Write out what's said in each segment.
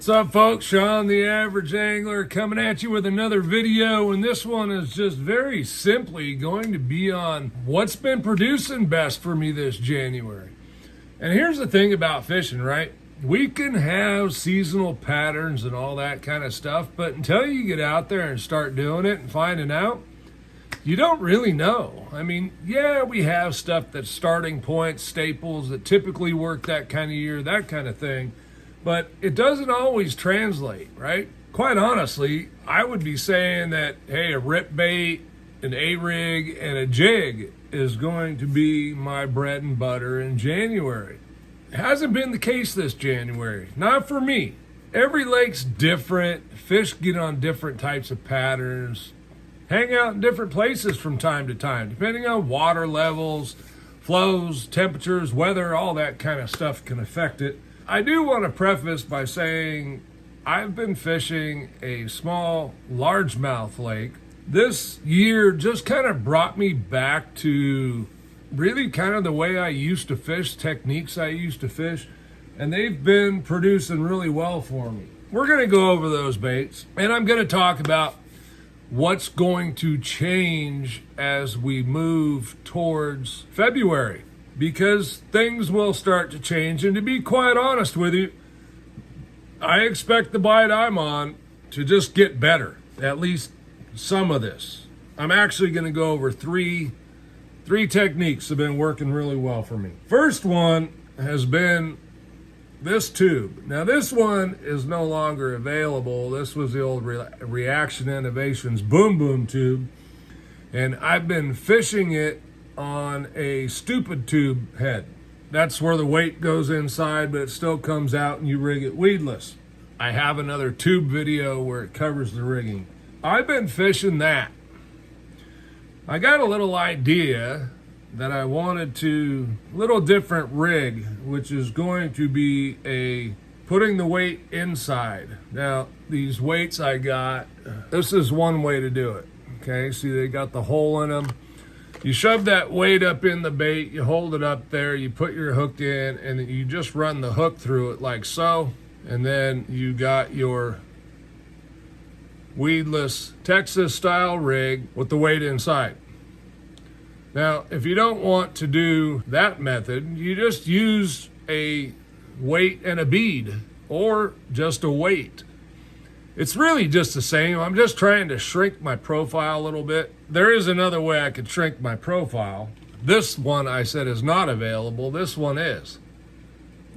What's up, folks? Sean the Average Angler coming at you with another video, and this one is just very simply going to be on what's been producing best for me this January. And here's the thing about fishing, right? We can have seasonal patterns and all that kind of stuff, but until you get out there and start doing it and finding out, you don't really know. I mean, yeah, we have stuff that's starting points, staples that typically work that kind of year, that kind of thing. But it doesn't always translate, right? Quite honestly, I would be saying that, hey, a rip bait, an A-rig, and a jig is going to be my bread and butter in January. It hasn't been the case this January, not for me. Every lake's different. Fish get on different types of patterns, hang out in different places from time to time, depending on water levels, flows, temperatures, weather, all that kind of stuff can affect it. I do want to preface by saying I've been fishing a small largemouth lake. This year just kind of brought me back to really kind of the way I used to fish, techniques I used to fish, and they've been producing really well for me. We're going to go over those baits, and I'm going to talk about what's going to change as we move towards February, because things will start to change. And to be quite honest with you, I expect the bite I'm on to just get better, at least some of this. I'm actually going to go over three techniques that have been working really well for me. First one has been this tube. Now this one is no longer available. This was the old Reaction Innovations Boom Boom tube, and I've been fishing it on a stupid tube head. That's where the weight goes inside, but it still comes out and you rig it weedless. I have another tube video where it covers the rigging. I've been fishing that. I got a little idea that I wanted to, little different rig, which is going to be putting the weight inside. Now, these weights I got, this is one way to do it. Okay, see they got the hole in them. You shove that weight up in the bait, you hold it up there, you put your hook in, and you just run the hook through it like so. And then you got your weedless Texas style rig with the weight inside. Now, if you don't want to do that method, you just use a weight and a bead, or just a weight. It's really just the same. I'm just trying to shrink my profile a little bit. There is another way I could shrink my profile. This one I said is not available. This one is.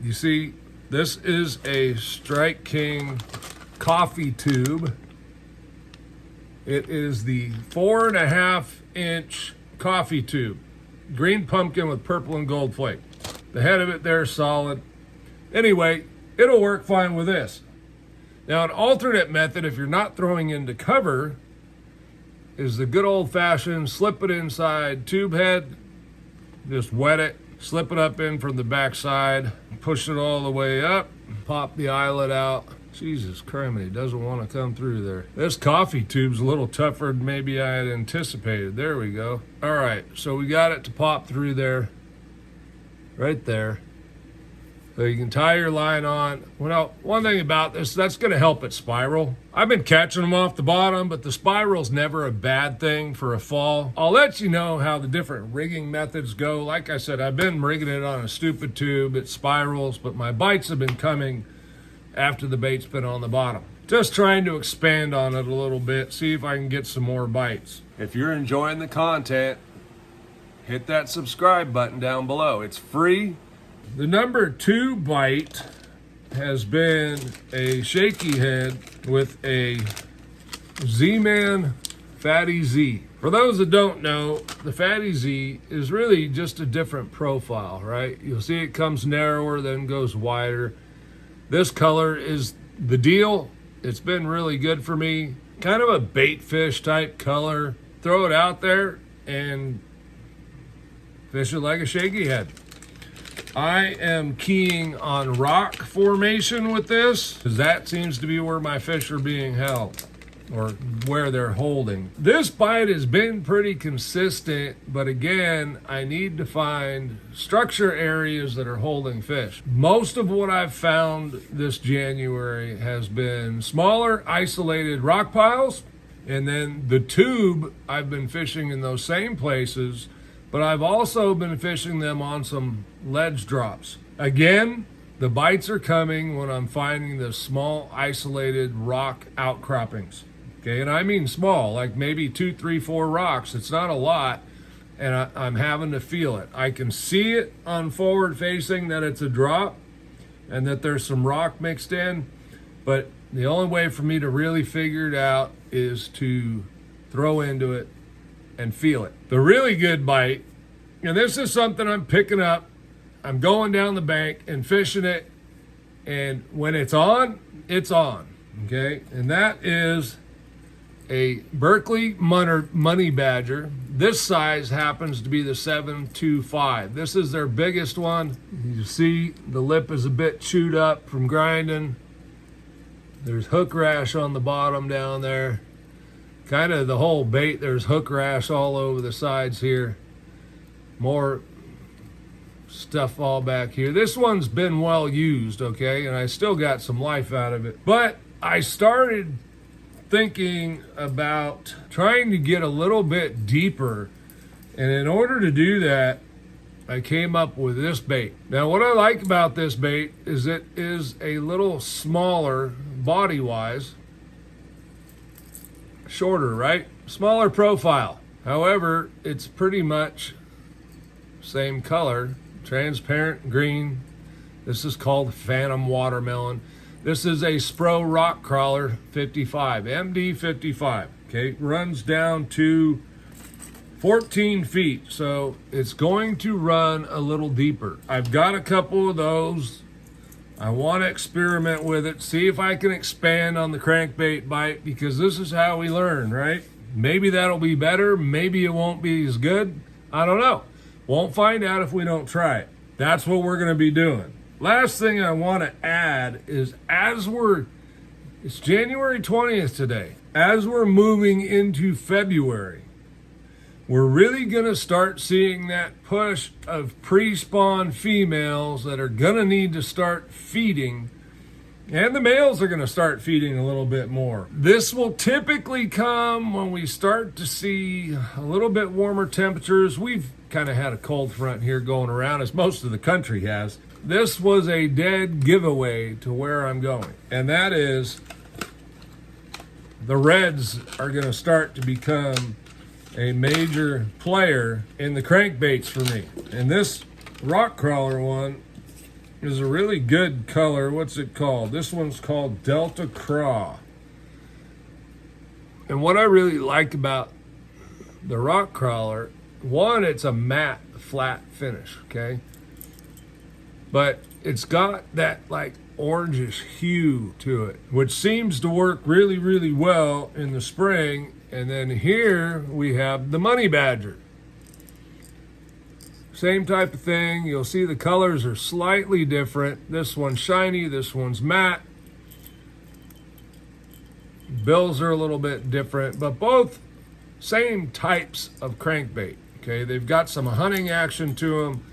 You see, this is a Strike King coffee tube. It is the 4.5-inch coffee tube. Green pumpkin with purple and gold flake. The head of it there is solid. Anyway, it'll work fine with this. Now, an alternate method, if you're not throwing into cover, is the good old-fashioned slip it inside tube head, just wet it, slip it up in from the back side, push it all the way up, pop the eyelet out. Jesus criminy, doesn't want to come through there. This coffee tube's a little tougher than maybe I had anticipated. There we go. All right, so we got it to pop through there, right there. So you can tie your line on. Well, one thing about this, that's going to help it spiral. I've been catching them off the bottom, but the spiral's never a bad thing for a fall. I'll let you know how the different rigging methods go. Like I said, I've been rigging it on a stupid tube. It spirals, but my bites have been coming after the bait's been on the bottom. Just trying to expand on it a little bit, see if I can get some more bites. If you're enjoying the content, hit that subscribe button down below. It's free. The number 2 bite has been a Shaky head with a Zman FattyZ. For those that don't know, the FattyZ is really just a different profile, right? You'll see it comes narrower, then goes wider. This color is the deal. It's been really good for me. Kind of a bait fish type color. Throw it out there and fish it like a Shaky head. I am keying on rock formation with this, because that seems to be where my fish are being held. or where they're holding. This bite has been pretty consistent, but again, I need to find structure areas that are holding fish. Most of what I've found this January has been smaller, isolated rock piles, and then the tube, I've been fishing in those same places, but I've also been fishing them on some ledge drops. Again, the bites are coming when I'm finding the small, isolated rock outcroppings. Okay, and I mean small, like maybe 2, 3, 4 rocks. It's not a lot, and I'm having to feel it. I can see it on forward facing that it's a drop and that there's some rock mixed in, but the only way for me to really figure it out is to throw into it and feel it. The really good bite, and this is something I'm picking up, I'm going down the bank and fishing it, and when it's on, okay? And that is a Berkley money badger. This size happens to be the 725. This is their biggest one. You see the lip is a bit chewed up from grinding. There's hook rash on the bottom down there. Kind of the whole bait, there's hook rash all over the sides here. More stuff all back here. This one's been well used, okay, and I still got some life out of it. But I started thinking about trying to get a little bit deeper, and in order to do that, I came up with this bait. Now, what I like about this bait is it is a little smaller body-wise, shorter, right? Smaller profile. However, it's pretty much same color, transparent green. This is called Phantom Watermelon. This is a Spro rock crawler 55, MD 55. Okay, runs down to 14 feet, so it's going to run a little deeper. I've got a couple of those. I want to experiment with it, see if I can expand on the crankbait bite, because this is how we learn, right? Maybe that'll be better, maybe it won't be as good. I don't know. Won't find out if we don't try it. That's what we're going to be doing. Last thing I want to add is it's January 20th today. As we're moving into February, we're really going to start seeing that push of pre-spawn females that are going to need to start feeding, and the males are going to start feeding a little bit more. This will typically come when we start to see a little bit warmer temperatures. We've kind of had a cold front here going around, as most of the country has. This was a dead giveaway to where I'm going, and that is the reds are going to start to become a major player in the crankbaits for me. And this rock crawler one is a really good color. What's it called? This one's called Delta Craw. And what I really like about the rock crawler, one, it's a matte flat finish, okay? But it's got that like orangish hue to it, which seems to work really, really well in the spring. And then here we have the money badger. Same type of thing. You'll see the colors are slightly different. This one's shiny, this one's matte. Bills are a little bit different, but both same types of crankbait. Okay, they've got some hunting action to them.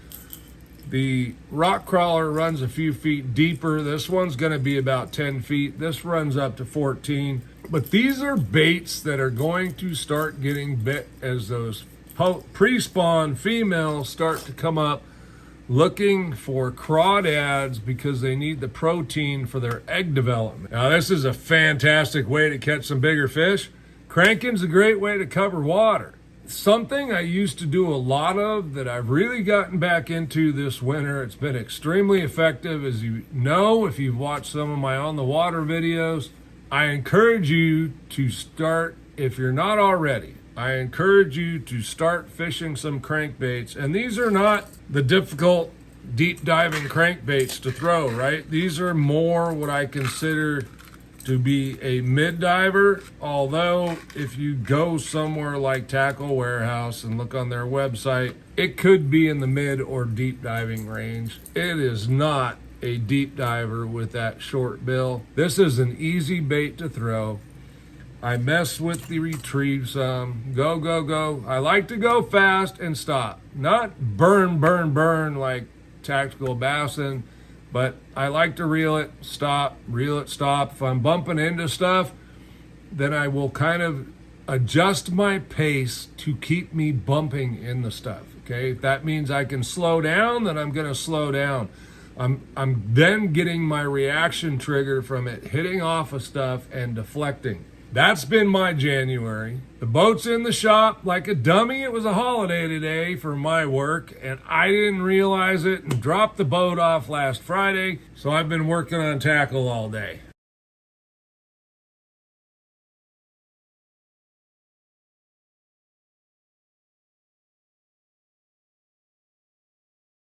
The rock crawler runs a few feet deeper. This one's going to be about 10 feet. This runs up to 14. But these are baits that are going to start getting bit as those pre-spawn females start to come up looking for crawdads because they need the protein for their egg development. Now, this is a fantastic way to catch some bigger fish. Cranking's a great way to cover water. Something I used to do a lot of that I've really gotten back into this winter. It's been extremely effective. As you know, if you've watched some of my on the water videos, I encourage you to start, if you're not already, I encourage you to start fishing some crankbaits. And these are not the difficult deep diving crankbaits to throw, right? These are more what I consider to be a mid diver, although if you go somewhere like Tackle Warehouse and look on their website, it could be in the mid or deep diving range. It is not a deep diver with that short bill. This is an easy bait to throw. I mess with the retrieve some. Go, go, go. I like to go fast and stop. Not burn, burn, burn like tactical bassing, but I like to reel it, stop, reel it, stop. If I'm bumping into stuff, then I will kind of adjust my pace to keep me bumping in the stuff. Okay, if that means I can slow down, then I'm going to slow down. I'm then getting my reaction trigger from it hitting off of stuff and deflecting. That's been my January. The boat's in the shop like a dummy. It was a holiday today for my work, and I didn't realize it and dropped the boat off last Friday, so I've been working on tackle all day.